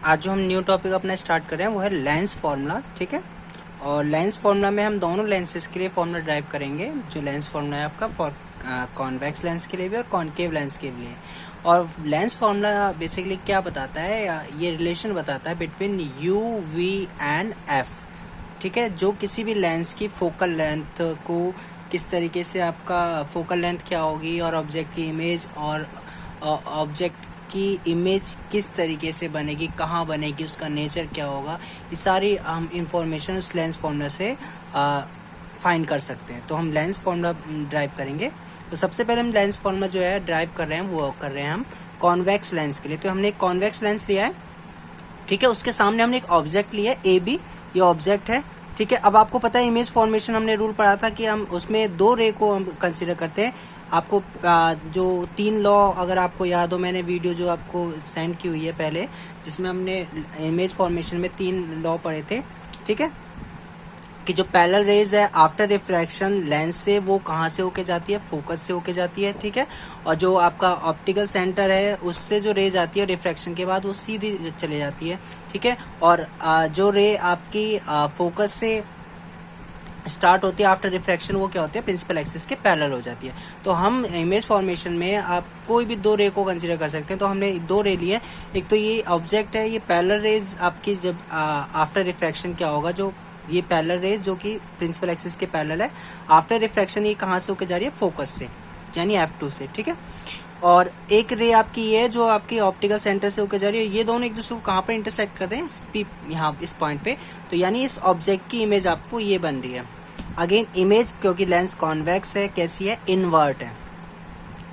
आज जो हम न्यू टॉपिक अपना स्टार्ट कर रहे हैं वो है लेंस फार्मूला, ठीक है। और लेंस फार्मूला में हम दोनों लेंसेज के लिए फार्मूला ड्राइव करेंगे। जो लेंस फार्मूला है आपका फॉर कॉन्वेक्स लेंस के लिए भी और कॉन्केव लेंस के लिए। और लेंस फार्मूला बेसिकली क्या बताता है, ये रिलेशन बताता है between U, V and F, ठीक है। जो किसी भी लेंस की फोकल लेंथ को किस तरीके से आपका फोकल लेंथ क्या होगी और ऑब्जेक्ट की इमेज और ऑब्जेक्ट की इमेज किस तरीके से बनेगी, कहाँ बनेगी, उसका नेचर क्या होगा, ये सारी हम इंफॉर्मेशन उस लेंस फार्मूला से फाइंड कर सकते हैं। तो हम लेंस फार्मूला ड्राइव करेंगे। तो सबसे पहले हम लेंस फार्मूला जो है ड्राइव कर रहे हैं वो कर रहे हैं हम कॉन्वेक्स लेंस के लिए। तो हमने एक कॉन्वेक्स लेंस लिया है, ठीक है। उसके सामने हमने एक ऑब्जेक्ट लिया है, ए बी, ये ऑब्जेक्ट है, ठीक है। अब आपको पता है इमेज फॉर्मेशन हमने रूल पढ़ा था कि हम उसमें दो रे को हम कंसीडर करते हैं। आपको जो 3 लॉ अगर आपको याद हो, मैंने वीडियो जो आपको सेंड की हुई है पहले, जिसमें हमने इमेज फॉर्मेशन में 3 लॉ पढ़े थे, ठीक है। कि जो पैरेलल रेज है आफ्टर रिफ्रैक्शन लेंस से वो कहाँ से होके जाती है, फोकस से होके जाती है, ठीक है। और जो आपका ऑप्टिकल सेंटर है उससे जो रेज आती है रिफ्रैक्शन के बाद वो सीधी चले जाती है, ठीक है। और जो रे आपकी फोकस से स्टार्ट होती है आफ्टर रिफ्रैक्शन वो क्या होती है, प्रिंसिपल एक्सिस के पैरेलल हो जाती है। तो हम इमेज फॉर्मेशन में आप कोई भी 2 रे को कंसीडर कर सकते हैं। तो हमने 2 रे लिए, एक तो ये ऑब्जेक्ट है, ये पैरेलल रेज आपकी जब आफ्टर रिफ्रैक्शन क्या होगा, जो ये पैरेलल रेज जो कि प्रिंसिपल एक्सिस के पैरेलल है, आफ्टर रिफ्रैक्शन ये कहाँ से होकर जा रही है, फोकस से, यानी F2 से, ठीक है। और एक रे आपकी ये जो आपकी ऑप्टिकल सेंटर से होकर जा रही है, ये दोनों एक दूसरे को कहाँ पर इंटरसेक्ट कर रहे हैं, यहाँ इस पॉइंट पे। तो यानी इस ऑब्जेक्ट की इमेज आपको ये बन रही है। अगेन इमेज, क्योंकि लेंस कॉन्वेक्स है, कैसी है, इनवर्ट है,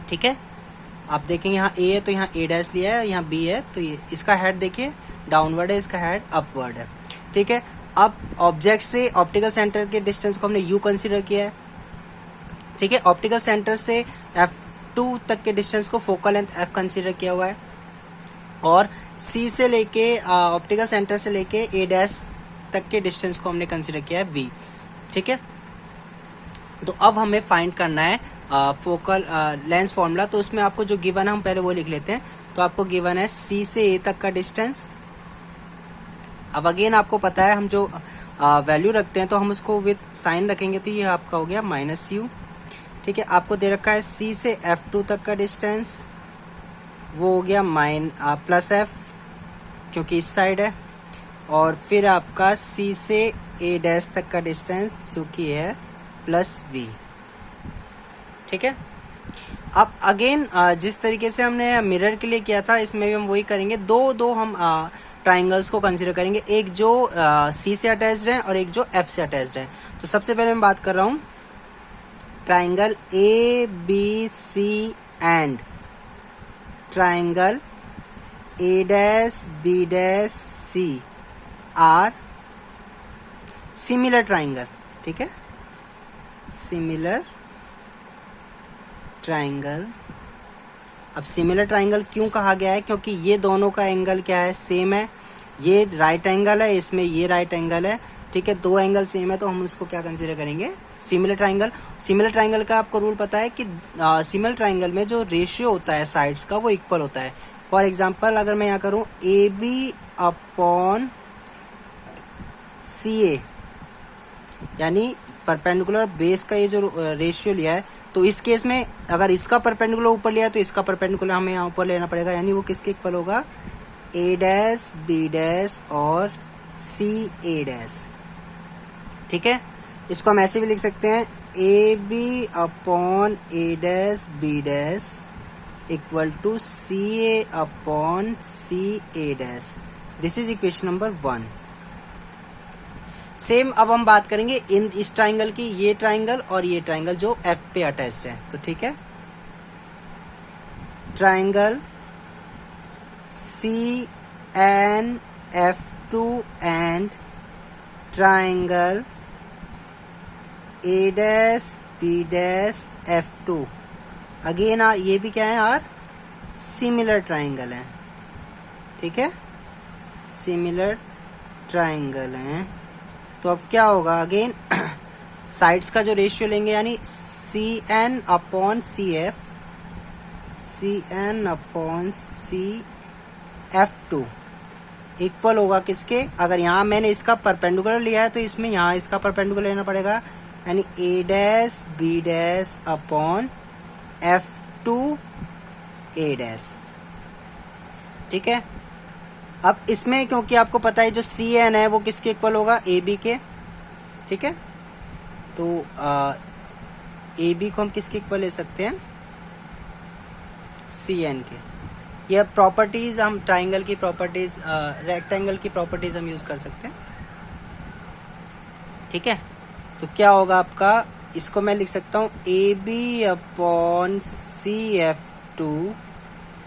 ठीक है। आप देखेंगे यहाँ ए है तो यहाँ ए डैश लिया है, यहाँ बी है तो ये इसका हेड देखिए डाउनवर्ड है, इसका हेड अपवर्ड है, ठीक है। अब ऑब्जेक्ट से ऑप्टिकल सेंटर के डिस्टेंस को हमने यू कंसीडर किया है, ठीक है। ऑप्टिकल सेंटर से F2 तक के डिस्टेंस को फोकल लेंथ F कंसीडर किया हुआ है। और C से लेके ऑप्टिकल सेंटर से लेके A डैश तक के डिस्टेंस को हमने कंसीडर किया है V, ठीक है। तो अब हमें फाइंड करना है फोकल लेंस फार्मूला। तो उसमें आपको जो गिवन है हम पहले वो लिख लेते हैं। तो आपको गिवन है C से A तक का डिस्टेंस। अब अगेन आपको पता है हम जो वैल्यू रखते हैं तो हम उसको विद साइन रखेंगे, तो ये आपका हो गया -u, ठीक है। आपको दे रखा है C से F2 तक का डिस्टेंस, वो हो गया +F क्योंकि इस साइड है। और फिर आपका C से A डैश तक का डिस्टेंस जो कि है +V, ठीक है। अब अगेन जिस तरीके से हमने मिरर के लिए किया था इसमें भी हम वही करेंगे। दो हम ट्राइंगल्स को कंसीडर करेंगे, एक जो C से अटैच्ड है और एक जो F से अटैच्ड है। तो सबसे पहले मैं बात कर रहा हूँ triangle ABC and triangle A', BC are similar triangle, ठीक है, सिमिलर ट्राइंगल। अब सिमिलर ट्राइंगल क्यों कहा गया है, क्योंकि ये दोनों का एंगल क्या है, सेम है। ये राइट एंगल है, इसमें ये राइट एंगल है, ठीक है। 2 एंगल सेम है तो हम उसको क्या कंसीडर करेंगे, सिमिलर ट्राइंगल। सिमिलर ट्राइंगल का आपको रूल पता है कि सिमिलर ट्राइंगल में जो रेशियो होता है साइड्स का वो इक्वल होता है। फॉर एग्जाम्पल अगर मैं यहाँ करूँ AB/CA, यानी परपेंडिकुलर बेस का ये जो रेशियो लिया है, तो इस केस में अगर इसका परपेंडिकुलर ऊपर लिया है तो इसका परपेंडिकुलर हमें यहाँ ऊपर लेना पड़ेगा, यानी वो किसके इक्वल होगा, A', B' और CA', ठीक है। इसको हम ऐसे भी लिख सकते हैं AB/A', B' equal to CA/CA'। This is equation number 1। Same अब हम बात करेंगे इस ट्राइंगल की, ये ट्राइंगल और ये ट्राइंगल जो F पे अटैच्ड है, तो ठीक है। Triangle CNF2 and triangle A', B' F2, again ये भी क्या है यार, सिमिलर ट्राइंगल है, ठीक है, सिमिलर ट्राइंगल है। तो अब क्या होगा, अगेन साइड्स का जो रेशियो लेंगे यानी CN/CF, CN/CF2 इक्वल होगा किसके, अगर यहाँ मैंने इसका परपेंडिकुलर लिया है तो इसमें यहाँ इसका परपेंडिकुलर लेना पड़ेगा, यानी A dash B dash upon F2 A dash. ठीक है, अब इसमें क्योंकि आपको पता है जो CN है वो किसके इक्वल होगा, AB के। ठीक है, तो AB को हम किसके इक्वल ले सकते हैं, CN के। यह प्रॉपर्टीज हम ट्राइंगल की प्रॉपर्टीज, रेक्टेंगल की प्रॉपर्टीज हम यूज कर सकते हैं। ठीक है, तो क्या होगा आपका, इसको मैं लिख सकता हूं AB upon CF2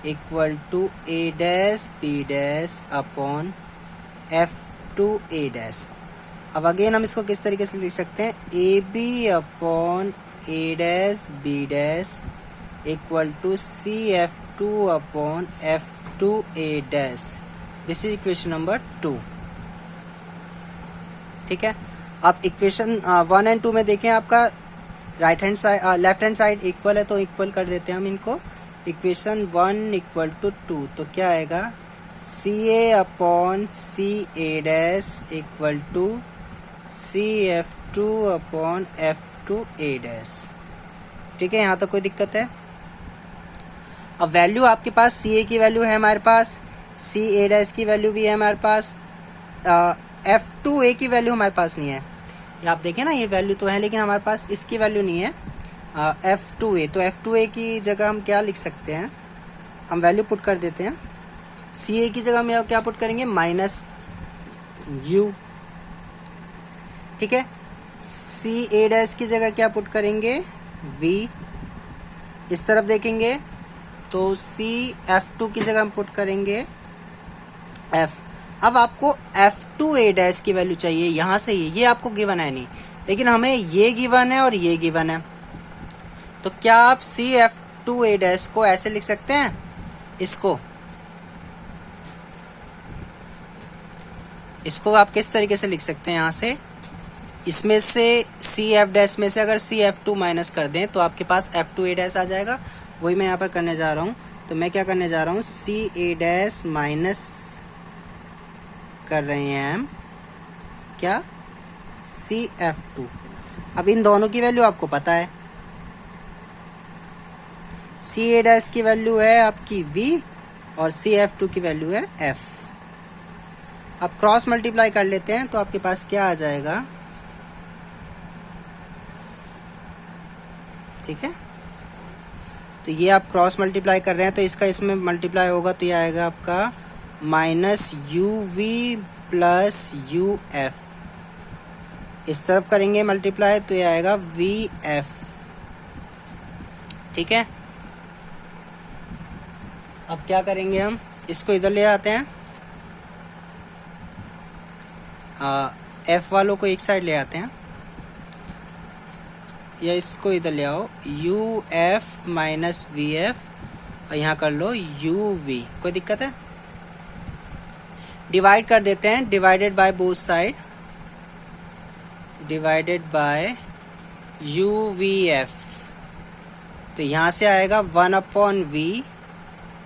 equal to A dash B dash upon F2 A dash. अब अगेन हम इसको किस तरीके से लिख सकते हैं, AB upon A dash B dash equal to CF2 upon F2 A dash. This is equation number 2। ठीक है, आप इक्वेशन 1 एंड 2 में देखें, आपका right hand side left hand side equal है तो इक्वल कर देते हैं हम इनको। इक्वेशन 1 इक्वल टू 2, तो क्या आएगा, CA upon CA dash equal to CF2 upon F2 A dash. ठीक है, यहाँ तक कोई दिक्कत है। अब वैल्यू आपके पास CA की वैल्यू है हमारे पास, CA डैश की वैल्यू भी है हमारे पास, F2A की वैल्यू हमारे पास नहीं है। ये आप देखें ना, ये वैल्यू तो है लेकिन हमारे पास इसकी वैल्यू नहीं है, F2A। तो F2A की जगह हम क्या लिख सकते हैं, हम वैल्यू पुट कर देते हैं। CA की जगह में क्या पुट करेंगे, -U। ठीक है, CA डैश की जगह क्या पुट करेंगे, V। इस तरफ देखेंगे तो CF2 की जगह हम पुट करेंगे F। अब आपको F2A डैश की वैल्यू चाहिए, यहां से ये आपको गिवन है नहीं, लेकिन हमें ये गिवन है और ये गिवन है। तो क्या आप CF2A डैश को ऐसे लिख सकते हैं, इसको आप किस तरीके से लिख सकते हैं, यहां से इसमें से CF डैश में से अगर CF2 माइनस कर दें तो आपके पास F2A डैश आ जाएगा। वही मैं यहाँ पर करने जा रहा हूँ। तो मैं क्या करने जा रहा हूँ, CA डैश माइनस कर रहे हैं हम क्या, CF2। अब इन दोनों की वैल्यू आपको पता है, CA डैश की वैल्यू है आपकी V और CF2 की वैल्यू है F। अब क्रॉस मल्टीप्लाई कर लेते हैं तो आपके पास क्या आ जाएगा। ठीक है, तो ये आप क्रॉस मल्टीप्लाई कर रहे हैं तो इसका इसमें मल्टीप्लाई होगा तो ये आएगा आपका -UV प्लस UF। इस तरफ करेंगे मल्टीप्लाई तो ये आएगा VF। ठीक है, अब क्या करेंगे, हम इसको इधर ले आते हैं, F वालों को एक साइड ले आते हैं, या इसको इधर ले आओ, UF माइनस VF और यहाँ कर लो UV। कोई दिक्कत है, डिवाइड कर देते हैं, divided by both side, divided by UVF। तो यहाँ से आएगा 1/V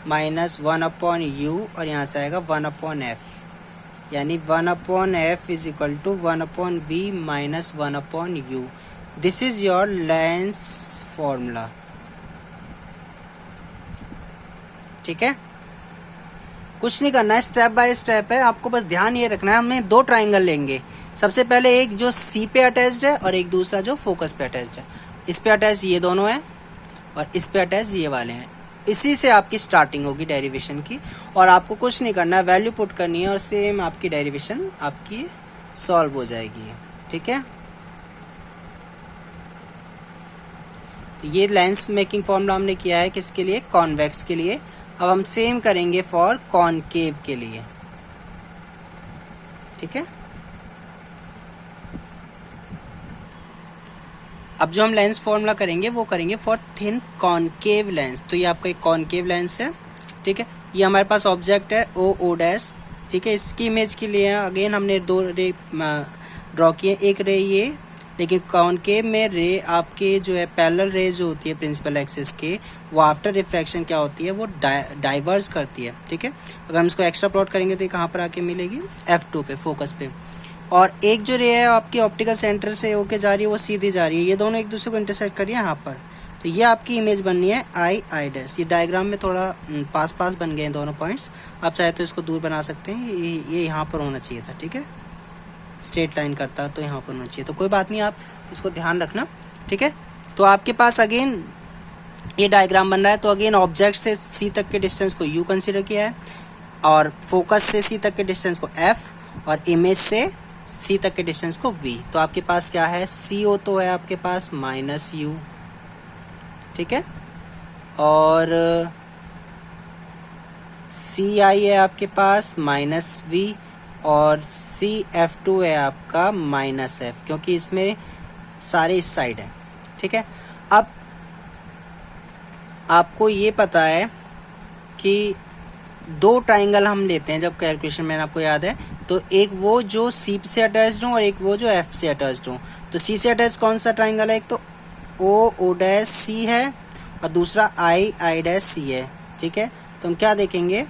माइनस 1/U और यहाँ से आएगा 1/F, यानी 1/F is equal to 1/V minus 1/U। This is your lens formula. ठीक है, कुछ नहीं करना है, स्टेप बाय स्टेप है, आपको बस ध्यान ये रखना है। हमें दो ट्राइंगल लेंगे, सबसे पहले एक जो C पे अटैच्ड है और एक दूसरा जो फोकस पे अटैच्ड है। इस पे अटैच ये दोनों है और इस पे अटैच ये वाले हैं। इसी से आपकी स्टार्टिंग होगी डेरिवेशन की, और आपको कुछ नहीं करना है, वैल्यू पुट करनी है और सेम आपकी डेरिवेशन आपकी सॉल्व हो जाएगी। ठीक है, तो ये लेंस मेकिंग फॉर्मूला हमने किया है किसके लिए, कॉन्वेक्स के लिए। अब हम सेम करेंगे फॉर कॉनकेव के लिए। ठीक है, अब जो हम लेंस फॉर्मूला करेंगे वो करेंगे फॉर थिन कॉनकेव लेंस। तो ये आपका एक कॉनकेव लेंस है। ठीक है, ये हमारे पास ऑब्जेक्ट है O डैश। ठीक है, इसकी इमेज के लिए अगेन हमने दो रे ड्रॉ किए, एक रे ये लेकिन कॉनकेव में रे आपके जो है पैरेलल रे जो होती है प्रिंसिपल एक्सिस के, वो आफ्टर रिफ्रैक्शन क्या होती है, वो डाइवर्स करती है। ठीक है, अगर हम इसको एक्स्ट्रा प्लॉट करेंगे तो ये कहाँ पर आके मिलेगी, F2 पे, फोकस पे। और एक जो रे है आपकी ऑप्टिकल सेंटर से होके जा रही है, वो सीधी जा रही है, ये दोनों एक दूसरे को इंटरसेक्ट करिए यहाँ पर, तो ये आपकी इमेज बननी है आई डैश। ये डायग्राम में थोड़ा पास पास बन गए हैं दोनों पॉइंट्स, आप चाहे तो इसको दूर बना सकते हैं, ये यहाँ पर होना चाहिए था। ठीक है, स्ट्रेट लाइन करता तो यहाँ पर होना चाहिए, तो कोई बात नहीं, आप इसको ध्यान रखना। ठीक है, तो आपके पास अगेन ये डायग्राम बन रहा है, तो अगेन ऑब्जेक्ट से सी तक के डिस्टेंस को यू कंसिडर किया है, और फोकस से सी तक के डिस्टेंस को एफ, और इमेज से सी तक के डिस्टेंस को वी। तो आपके पास क्या है, सी ओ तो है आपके पास माइनस यू, ठीक है, और सी आई है आपके पास माइनस वी, और सी एफ टू है आपका माइनस एफ, क्योंकि इसमें सारे इस साइड है। ठीक है, अब आपको ये पता है कि दो ट्राइंगल हम लेते हैं जब कैलकुलेशन में, आपको याद है, तो एक वो जो सी से अटैच्ड हो और एक वो जो एफ से अटैच्ड हो। तो सी से अटैच कौन सा ट्राइंगल है, एक तो ओ डैश सी है और दूसरा आई डैश सी है। ठीक है, तो हम क्या देखेंगे,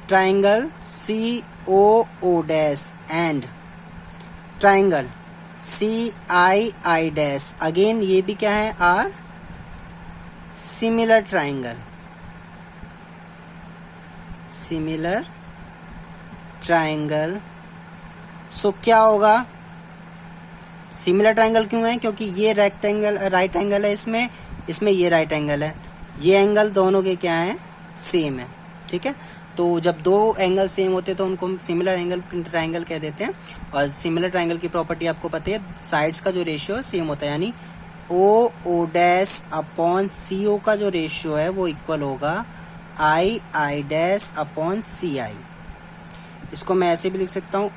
triangle C O dash and triangle C I dash, again ये भी क्या है, are similar triangle, similar triangle. So क्या होगा, सिमिलर ट्राइंगल क्यों है, क्योंकि ये रेक्टेंगल राइट एंगल है, इसमें ये राइट एंगल है, ये एंगल दोनों के क्या है, सेम है। ठीक है, तो जब दो एंगल सेम होते हैं तो उनको हम सिमिलर एंगल ट्राइंगल कह देते हैं। और सिमिलर ट्राइंगल की प्रॉपर्टी आपको पता है, साइड्स का जो रेशियो है सेम होता है, यानी ओ डैश अपॉन सी ओ का जो रेशियो है वो इक्वल होगा आई डैश अपॉन सी आई। इसको मैं ऐसे भी लिख सकता हूँ,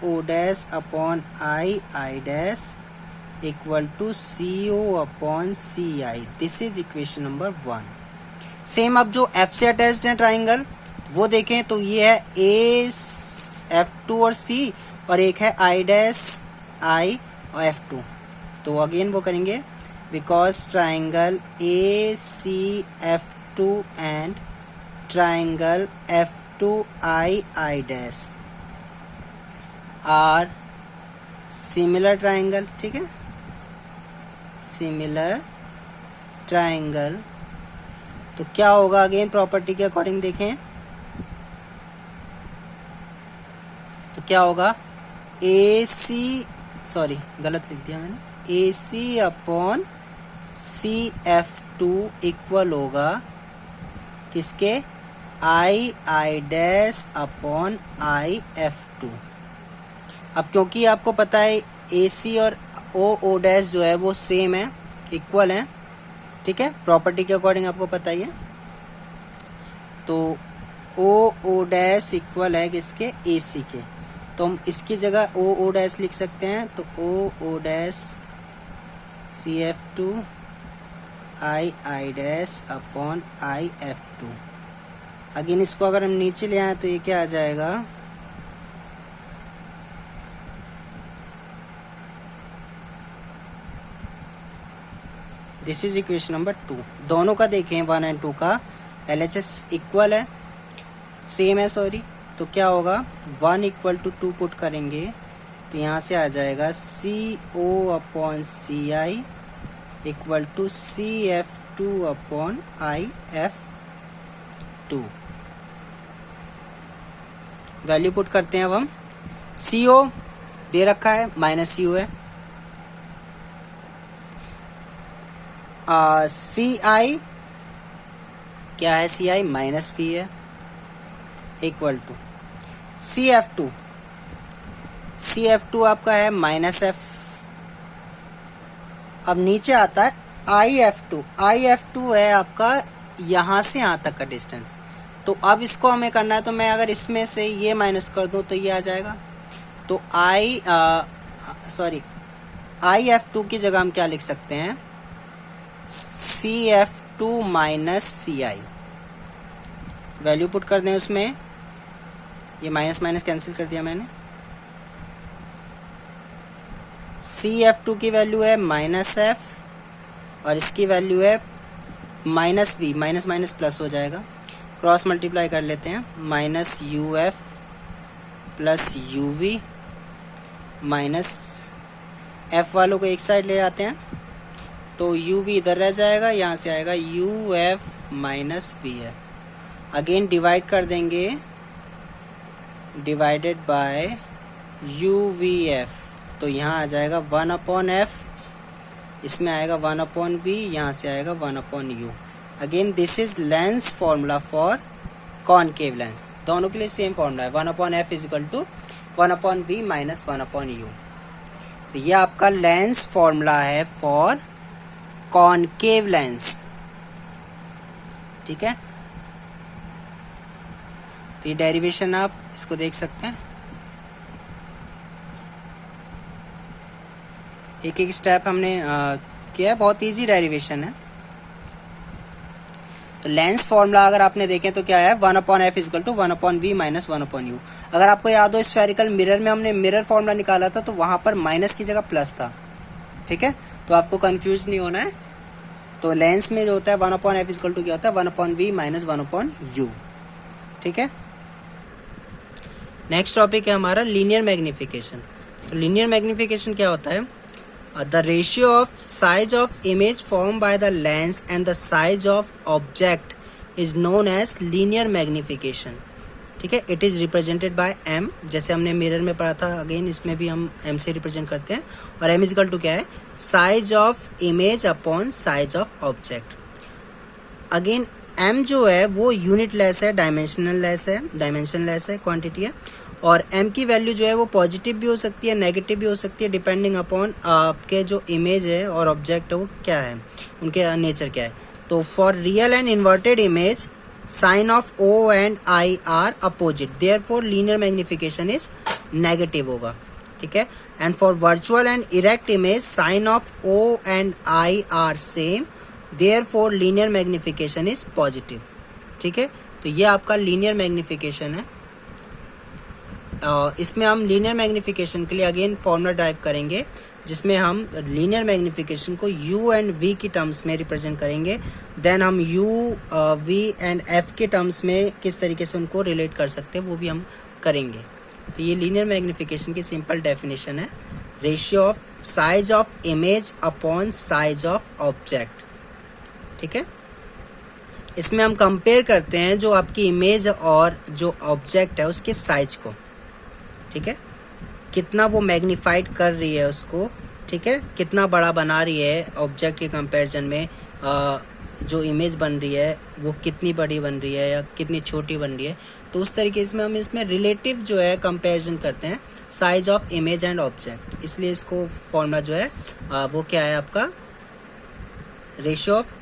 O dash upon I dash equal to C O upon C I. This is equation number 1। Same अब जो एफ से अटैच्ड है ट्राइंगल, वो देखें तो ये है ए एफ टू और सी, और एक है आई डैश आई और एफ टू। तो अगेन वो करेंगे, because triangle A C F two and triangle F two I dash are similar triangle. ठीक है, सिमिलर ट्राइंगल। तो क्या होगा, अगेन प्रॉपर्टी के अकॉर्डिंग देखें तो क्या होगा, ए सी, सॉरी गलत लिख दिया मैंने, A C upon C F two equal होगा किसके, I dash upon I F two. अब क्योंकि आपको पता है ए सी और ओ डैश जो है वो सेम है, इक्वल है। ठीक है, प्रॉपर्टी के अकॉर्डिंग आपको पता ही है, तो ओ डैश इक्वल है किसके, ए सी के, तो हम इसकी जगह ओ डैश लिख सकते हैं, तो O dash C F two I dash upon I F two. Again इसको अगर हम नीचे ले आए तो ये क्या आ जाएगा, दिस इज इक्वेशन नंबर 2। दोनों का देखें 1 और 2 का LHS इक्वल है, सेम है, सॉरी। तो क्या होगा, 1 इक्वल टू 2 पुट करेंगे तो यहाँ से आ जाएगा C O upon C I equal to C F two upon I F two. Value put करते हैं अब हम, सी ओ दे रखा है माइनस यू है, सी आई क्या है, सी आई माइनस वी है, equal to C F two आपका है माइनस एफ। अब नीचे आता है आई एफ टू है आपका यहां से यहां तक का डिस्टेंस। तो अब इसको हमें करना है, तो मैं अगर इसमें से ये माइनस कर दूं तो ये आ जाएगा, तो आई एफ टू की जगह हम क्या लिख सकते हैं, सी F to minus C I. Value put कर दें उसमें, ये माइनस माइनस कैंसिल कर दिया मैंने, CF2 की वैल्यू है -f और इसकी वैल्यू है -v, माइनस माइनस प्लस हो जाएगा, क्रॉस मल्टीप्लाई कर लेते हैं, -uf plus uv minus f वालों को एक साइड ले जाते हैं तो uv इधर रह जाएगा, यहाँ से आएगा uf minus vf। Again divide कर देंगे, डिवाइडेड बाय uvf, तो यहाँ आ जाएगा 1/f, इसमें आएगा 1/v, यहाँ से आएगा 1/u। Again this is lens formula for concave lens, दोनों के लिए सेम फॉर्मूला है, 1/f is equal to 1/v minus 1/u। तो ये आपका लेंस फॉर्मूला है फॉर कॉनकेव लेंस, ठीक है। तो ये डेरिवेशन आप इसको देख सकते हैं, एक एक स्टेप हमने किया है, बहुत इजी डेरिवेशन है। तो लेंस फॉर्मूला अगर आपने देखें तो क्या है, 1/f is equal to 1/v minus 1/u। अगर आपको याद हो स्फेरिकल मिरर में हमने मिरर फॉर्मूला निकाला था तो वहां पर माइनस की जगह प्लस था, ठीक है, तो आपको कंफ्यूज नहीं होना है। तो लेंस में जो होता है 1/f इज इक्वल टू क्या होता है, 1/v माइनस 1/u, ठीक है। नेक्स्ट टॉपिक है हमारा लीनियर मैग्निफिकेशन। तो लीनियर मैग्निफिकेशन क्या होता है, the ratio of size of image formed by the lens and the size of object is known as linear magnification, ठीक है। it is represented by m, जैसे हमने मिरर में पढ़ा था, अगेन इसमें भी हम m से रिप्रेजेंट करते हैं, और m इजिकल टू क्या है, size of image upon size of object. Again m जो है वो यूनिट लेस है, डायमेंशन लेस है, क्वांटिटी है, और m की वैल्यू जो है वो पॉजिटिव भी हो सकती है, नेगेटिव भी हो सकती है, डिपेंडिंग अपॉन आपके जो इमेज है और ऑब्जेक्ट है वो क्या है, उनके नेचर क्या है। तो for real and inverted image sign of o and i are opposite, therefore linear magnification is negative होगा, ठीक है। And for virtual and erect image sign of o and i are same, therefore linear magnification is positive, ठीक है। तो ये आपका linear magnification है। इसमें हम लीनियर मैग्निफिकेशन के लिए अगेन फॉर्मूला ड्राइव करेंगे, जिसमें हम लीनियर मैग्निफिकेशन को u एंड v की टर्म्स में रिप्रेजेंट करेंगे। देन हम u, v एंड f के टर्म्स में किस तरीके से उनको रिलेट कर सकते हैं वो भी हम करेंगे। तो ये लीनियर मैग्निफिकेशन की सिंपल डेफिनेशन है, ratio of size of image upon size of object, ठीक है। इसमें हम कंपेयर करते हैं जो आपकी इमेज और जो ऑब्जेक्ट है उसके साइज को, ठीक है, कितना वो मैग्नीफाइड कर रही है उसको, ठीक है, कितना बड़ा बना रही है ऑब्जेक्ट के कंपैरिजन में, जो इमेज बन रही है वो कितनी बड़ी बन रही है या कितनी छोटी बन रही है। तो उस तरीके से हम इसमें रिलेटिव जो है कंपैरिजन करते हैं size of image and object, इसलिए इसको फॉर्मूला जो है वो क्या है आपका, ratio of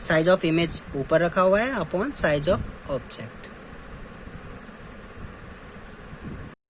size of image ऊपर रखा हुआ है अपॉन साइज ऑफ ऑब्जेक्ट।